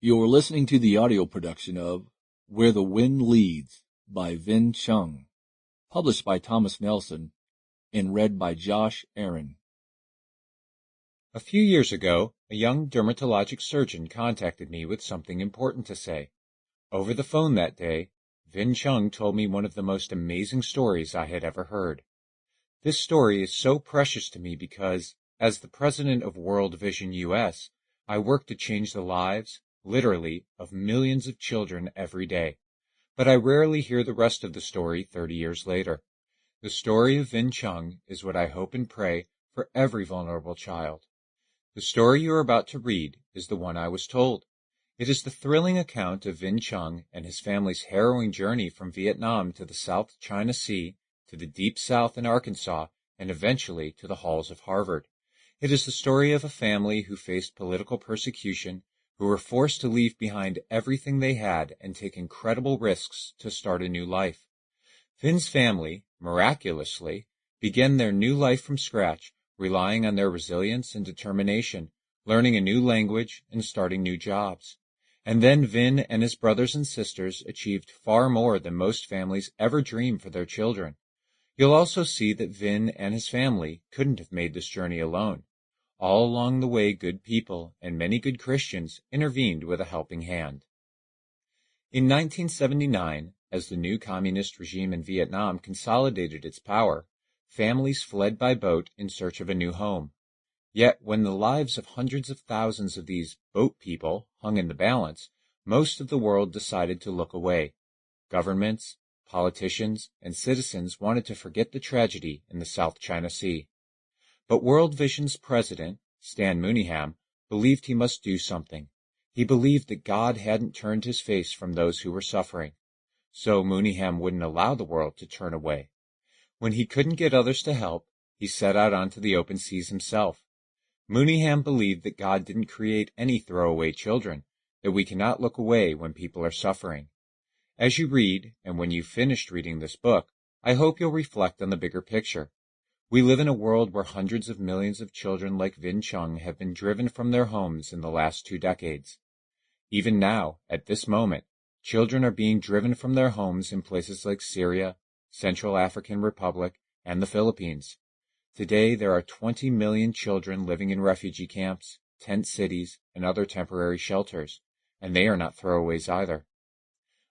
You're listening to the audio production of Where the Wind Leads by Vinh Chung, published by Thomas Nelson and read by Josh Aaron. A few years ago, a young dermatologic surgeon contacted me with something important to say. Over the phone that day, Vinh Chung told me one of the most amazing stories I had ever heard. This story is so precious to me because, as the president of World Vision US, I work to change the lives, literally, of millions of children every day. But I rarely hear the rest of the story 30 years later. The story of Vinh Chung is what I hope and pray for every vulnerable child. The story you are about to read is the one I was told. It is the thrilling account of Vinh Chung and his family's harrowing journey from Vietnam to the South China Sea, to the Deep South in Arkansas, and eventually to the halls of Harvard. It is the story of a family who faced political persecution, who were forced to leave behind everything they had and take incredible risks to start a new life. Vinh's family, miraculously, began their new life from scratch, relying on their resilience and determination, learning a new language and starting new jobs. And then Vinh and his brothers and sisters achieved far more than most families ever dream for their children. You'll also see that Vinh and his family couldn't have made this journey alone. All along the way, good people and many good Christians intervened with a helping hand. In 1979, as the new communist regime in Vietnam consolidated its power, families fled by boat in search of a new home. Yet when the lives of hundreds of thousands of these boat people hung in the balance, most of the world decided to look away. Governments, politicians, and citizens wanted to forget the tragedy in the South China Sea. But World Vision's president, Stan Mooneyham, believed he must do something. He believed that God hadn't turned his face from those who were suffering. So Mooneyham wouldn't allow the world to turn away. When he couldn't get others to help, he set out onto the open seas himself. Mooneyham believed that God didn't create any throwaway children, that we cannot look away when people are suffering. As you read, and when you've finished reading this book, I hope you'll reflect on the bigger picture. We live in a world where hundreds of millions of children like Vinh Chung have been driven from their homes in the last 2 decades. Even now, at this moment, children are being driven from their homes in places like Syria, Central African Republic, and the Philippines. Today, there are 20 million children living in refugee camps, tent cities, and other temporary shelters, and they are not throwaways either.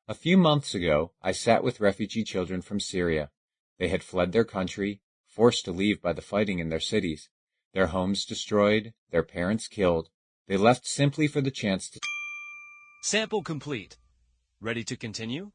A few months ago, I sat with refugee children from Syria. They had fled their country, forced to leave by the fighting in their cities, their homes destroyed, their parents killed. They left simply for the chance to... Sample complete. Ready to continue?